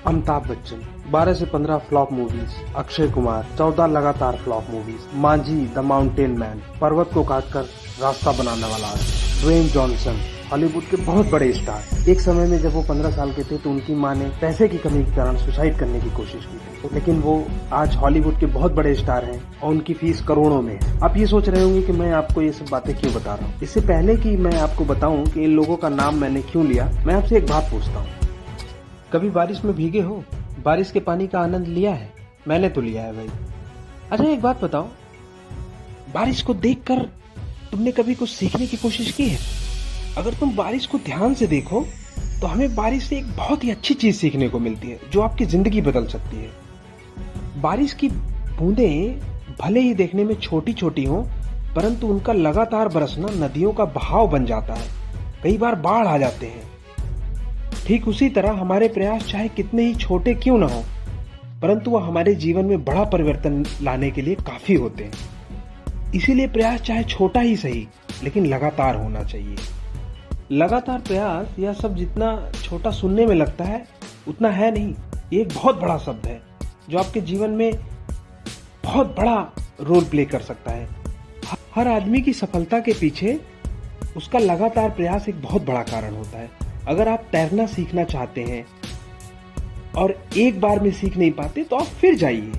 अमिताभ बच्चन 12 से 15 flop movies, Akshay Kumar 14 लगातार flop movies, Manjhi the mountain man पर्वत को काटकर रास्ता बनाने वाला, ड्वेन जॉनसन हॉलीवुड के बहुत बड़े स्टार। एक समय में जब वो 15 साल के थे तो उनकी मां ने पैसे की कमी के कारण सुसाइड करने की कोशिश की थी, लेकिन वो आज हॉलीवुड के बहुत बड़े स्टार हैं और उनकी फीस करोड़ों में है। आप ये सोच रहे होंगे कि मैं आपको ये सब बातें क्यों बता रहा हूँ। इससे पहले कि मैं आपको बताऊं कि इन लोगों का नाम मैंने क्यों लिया, मैं आपसे एक बात पूछता हूँ, कभी बारिश में भीगे हो? बारिश के पानी का आनंद लिया है? मैंने तो लिया है भाई। अच्छा एक बात बताओ, बारिश को देखकर तुमने कभी कुछ सीखने की कोशिश की है? अगर तुम बारिश को ध्यान से देखो तो हमें बारिश से एक बहुत ही अच्छी चीज सीखने को मिलती है जो आपकी जिंदगी बदल सकती है। बारिश की बूंदें भले ही देखने में छोटी छोटी हों, परंतु उनका लगातार बरसना नदियों का बहाव बन जाता है। कई बार बाढ़ आ जाते हैं। ठीक उसी तरह हमारे प्रयास चाहे कितने ही छोटे क्यों न हो, परंतु वह हमारे जीवन में बड़ा परिवर्तन लाने के लिए काफी होते हैं। इसीलिए प्रयास चाहे छोटा ही सही, लेकिन लगातार होना चाहिए। लगातार प्रयास यह सब जितना छोटा सुनने में लगता है उतना है नहीं। ये एक बहुत बड़ा शब्द है जो आपके जीवन में बहुत बड़ा रोल प्ले कर सकता है। हर आदमी की सफलता के पीछे उसका लगातार प्रयास एक बहुत बड़ा कारण होता है। अगर आप तैरना सीखना चाहते हैं और एक बार में सीख नहीं पाते तो आप फिर जाइए,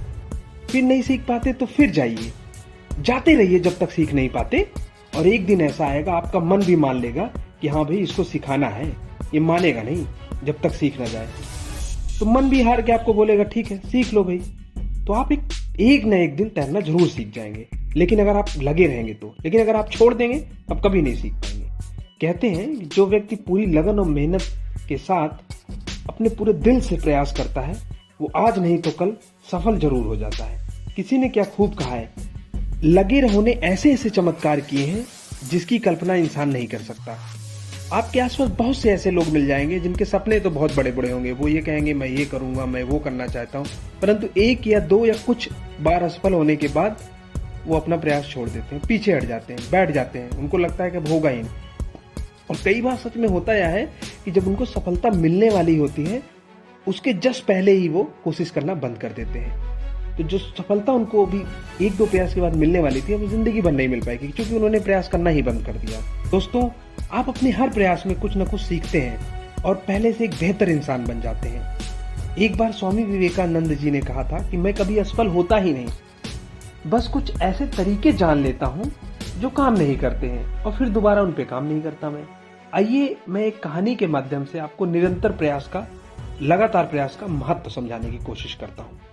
फिर नहीं सीख पाते तो फिर जाइए, जाते रहिए जब तक सीख नहीं पाते। और एक दिन ऐसा आएगा आपका मन भी मान लेगा कि हाँ भाई इसको सिखाना है। ये मानेगा नहीं जब तक सीख ना जाए, तो मन भी हार के आपको बोलेगा ठीक है सीख लो भाई। तो आप एक न एक दिन तैरना जरूर सीख जाएंगे, लेकिन अगर आप लगे रहेंगे तो। लेकिन अगर आप छोड़ देंगे आप कभी नहीं सीख पाएंगे। कहते हैं जो व्यक्ति पूरी लगन और मेहनत के साथ अपने पूरे दिल से प्रयास करता है वो आज नहीं तो कल सफल जरूर हो जाता है। किसी ने क्या खूब कहा है, लगे रहो ने ऐसे ऐसे चमत्कार किए हैं जिसकी कल्पना इंसान नहीं कर सकता। आपके आसपास बहुत से ऐसे लोग मिल जाएंगे जिनके सपने तो बहुत बड़े बड़े होंगे। वो ये कहेंगे मैं ये करूंगा, मैं वो करना चाहता हूँ, परंतु एक या दो या कुछ बार असफल होने के बाद वो अपना प्रयास छोड़ देते हैं, पीछे हट जाते हैं, बैठ जाते हैं। उनको लगता है कि अब होगा ही नहीं। और कई बार सच में होता यह है कि जब उनको सफलता मिलने वाली होती है उसके जस्ट पहले ही वो कोशिश करना बंद कर देते हैं। तो जो सफलता उनको भी एक दो प्रयास के बाद मिलने वाली थी वो जिंदगी भर नहीं मिल पाएगी, क्योंकि उन्होंने प्रयास करना ही बंद कर दिया। दोस्तों, आप अपने हर प्रयास में कुछ न कुछ सीखते हैं और पहले से एक बेहतर इंसान बन जाते हैं। एक बार स्वामी विवेकानंद जी ने कहा था कि मैं कभी असफल होता ही नहीं, बस कुछ ऐसे तरीके जान लेता हूँ जो काम नहीं करते हैं और फिर दोबारा उन पे काम नहीं करता मैं। आइए मैं एक कहानी के माध्यम से आपको निरंतर प्रयास का, लगातार प्रयास का महत्व समझाने की कोशिश करता हूँ।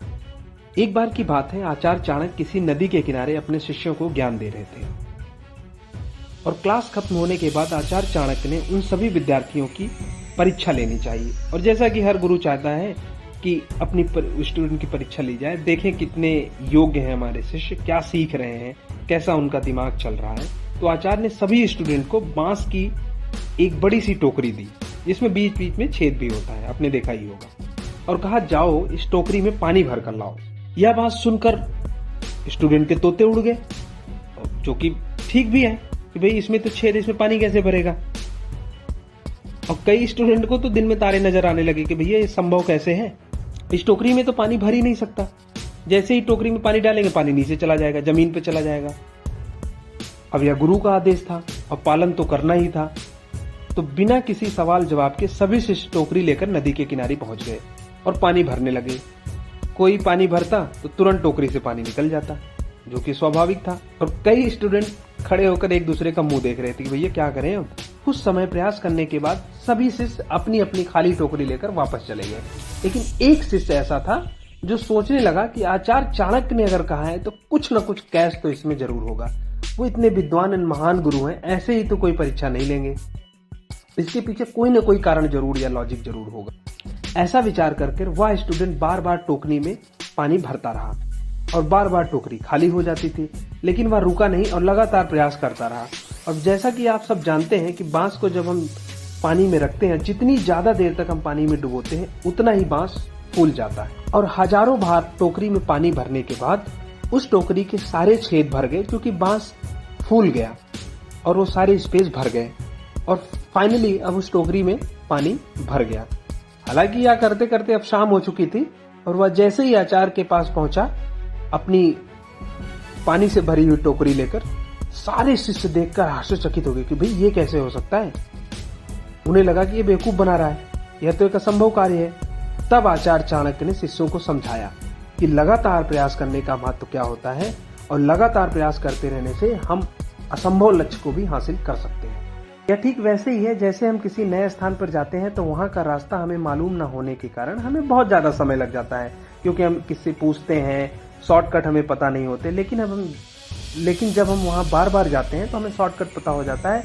एक बार की बात है, आचार्य चाणक्य किसी नदी के किनारे अपने शिष्यों को ज्ञान दे रहे थे और क्लास खत्म होने के बाद आचार्य चाणक्य ने उन सभी विद्यार्थियों की परीक्षा लेनी चाहिए। और जैसा कि हर गुरु चाहता है कि अपनी स्टूडेंट की परीक्षा ली जाए, देखें कितने योग्य हैं हमारे शिष्य, क्या सीख रहे हैं, कैसा उनका दिमाग चल रहा है। तो आचार्य ने सभी स्टूडेंट को बांस की एक बड़ी सी टोकरी दी जिसमें बीच बीच में छेद भी होता है, आपने देखा ही होगा, और कहा जाओ इस टोकरी में पानी भर कर लाओ। यह बात सुनकर स्टूडेंट के तोते उड़ गए, जो कि ठीक भी है कि भाई इसमें तो छेद, इसमें पानी कैसे भरेगा। और कई स्टूडेंट को तो दिन में तारे नजर आने लगे कि भैया ये संभव कैसे है, इस टोकरी में तो पानी भर ही नहीं सकता। जैसे ही टोकरी में पानी डालेंगे पानी नीचे चला जाएगा, जमीन पे चला जाएगा। अब यह गुरु का आदेश था और पालन तो करना ही था। तो बिना किसी सवाल जवाब के सभी शिष्य टोकरी लेकर नदी के किनारे पहुंच गए और पानी भरने लगे। कोई पानी भरता तो तुरंत टोकरी से पानी निकल जाता, जो कि स्वाभाविक था। और कई स्टूडेंट खड़े होकर एक दूसरे का मुंह देख रहे थे कि भैया क्या करें अब। कुछ समय प्रयास करने के बाद सभी शिष्य अपनी अपनी खाली टोकरी लेकर वापस चले गए, लेकिन एक शिष्य ऐसा था जो सोचने लगा कि आचार्य चाणक्य ने अगर कहा है तो कुछ न कुछ कैश तो इसमें जरूर होगा। वो इतने विद्वान एंड महान गुरु हैं, ऐसे ही तो कोई परीक्षा नहीं लेंगे, इसके पीछे कोई न कोई कारण जरूर या लॉजिक जरूर होगा। ऐसा विचार करके वह स्टूडेंट बार बार टोकरी में पानी भरता रहा और बार बार टोकरी खाली हो जाती थी, लेकिन वह रुका नहीं और लगातार प्रयास करता रहा। अब जैसा कि आप सब जानते हैं कि बांस को जब हम पानी में रखते हैं, जितनी ज्यादा देर तक हम पानी में डुबोते हैं उतना ही बांस फूल जाता है। और हजारों बार टोकरी में पानी भरने के बाद उस टोकरी के सारे छेद भर गए, क्योंकि बांस फूल गया और वो सारे स्पेस भर गए और फाइनली अब उस टोकरी में पानी भर गया। हालांकि यह करते करते अब शाम हो चुकी थी और वह जैसे ही आचार्य के पास पहुंचा अपनी पानी से भरी हुई टोकरी लेकर, सारे शिष्य देखकर आश्चर्यचकित हो गए कि भाई ये कैसे हो सकता है। उन्हें लगा कि ये बेवकूफ बना रहा है, यह तो एक असंभव कार्य है। तब आचार्य चाणक्य ने शिष्यों को समझाया कि लगातार प्रयास करने का महत्व क्या होता है और लगातार प्रयास करते रहने से हम असंभव लक्ष्य को भी हासिल कर सकते हैं। यह ठीक वैसे ही है जैसे हम किसी नए स्थान पर जाते हैं तो वहां का रास्ता हमें मालूम न होने के कारण हमें बहुत ज्यादा समय लग जाता है, क्योंकि हम किससे पूछते हैं, शॉर्टकट हमें पता नहीं होते। लेकिन जब हम वहां बार बार जाते हैं तो हमें शॉर्टकट पता हो जाता है,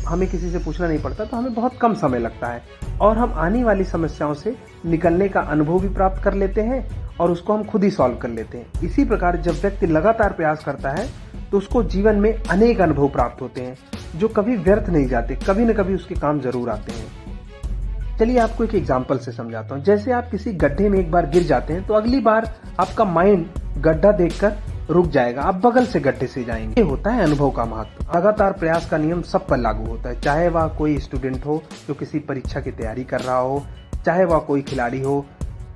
हमें किसी से पूछना नहीं पड़ता, तो हमें बहुत कम समय लगता है और हम आने वाली समस्याओं से निकलने का अनुभव भी प्राप्त कर लेते हैं और उसको हम खुद ही सॉल्व कर लेते हैं। इसी प्रकार जब व्यक्ति लगातार प्रयास करता है तो उसको जीवन में अनेक अनुभव प्राप्त होते हैं जो कभी व्यर्थ नहीं जाते, कभी न कभी उसके काम जरूर आते हैं। चलिए आपको एक एग्जांपल से समझाता हूँ। जैसे आप किसी गड्ढे में एक बार गिर जाते हैं तो अगली बार आपका माइंड गड्ढा देखकर रुक जाएगा, आप बगल से गड्ढे से जाएंगे। ये होता है अनुभव का महत्व। लगातार प्रयास का नियम सब पर लागू होता है, चाहे वह कोई स्टूडेंट हो जो किसी परीक्षा की तैयारी कर रहा हो, चाहे वह कोई खिलाड़ी हो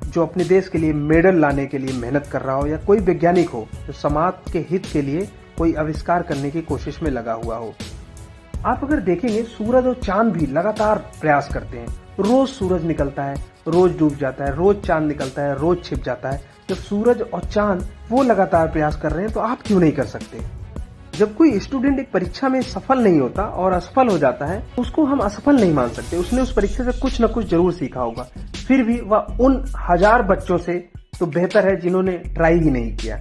जो अपने देश के लिए मेडल लाने के लिए मेहनत कर रहा हो, या कोई वैज्ञानिक हो जो समाज के हित के लिए कोई आविष्कार करने की कोशिश में लगा हुआ हो। आप अगर देखेंगे सूरज और चांद भी लगातार प्रयास करते हैं। रोज सूरज निकलता है, रोज डूब जाता है, रोज चांद निकलता है, रोज छिप जाता है। जब सूरज और चांद वो लगातार प्रयास कर रहे हैं तो आप क्यों नहीं कर सकते? जब कोई स्टूडेंट एक परीक्षा में सफल नहीं होता और असफल हो जाता है, उसको हम असफल नहीं मान सकते। उसने उस परीक्षा से कुछ न कुछ जरूर सीखा होगा, फिर भी वह उन 1000 बच्चों से तो बेहतर है जिन्होंने ट्राई ही नहीं किया।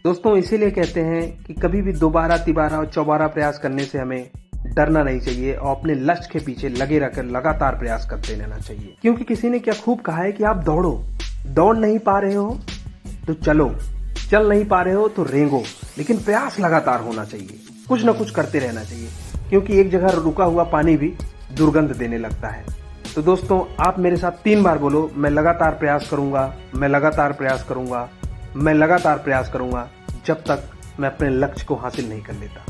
दोस्तों, इसीलिए कहते हैं कि कभी भी दोबारा, तिबारा और चौबारा प्रयास करने से हमें डरना नहीं चाहिए और अपने लक्ष्य के पीछे लगे रहकर लगातार प्रयास करते रहना चाहिए। क्योंकि किसी ने क्या खूब कहा है कि आप दौड़ो, दौड़ नहीं पा रहे हो तो चलो, चल नहीं पा रहे हो तो रेंगो, लेकिन प्रयास लगातार होना चाहिए, कुछ न कुछ करते रहना चाहिए, क्योंकि एक जगह रुका हुआ पानी भी दुर्गंध देने लगता है। तो दोस्तों, आप मेरे साथ 3 बार बोलो, मैं लगातार प्रयास करूंगा, मैं लगातार प्रयास करूंगा, मैं लगातार प्रयास करूंगा, जब तक मैं अपने लक्ष्य को हासिल नहीं कर लेता।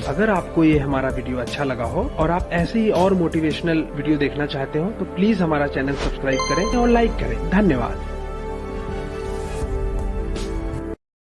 अगर आपको ये हमारा वीडियो अच्छा लगा हो और आप ऐसे ही और मोटिवेशनल वीडियो देखना चाहते हो तो प्लीज हमारा चैनल सब्सक्राइब करें और लाइक करें। धन्यवाद।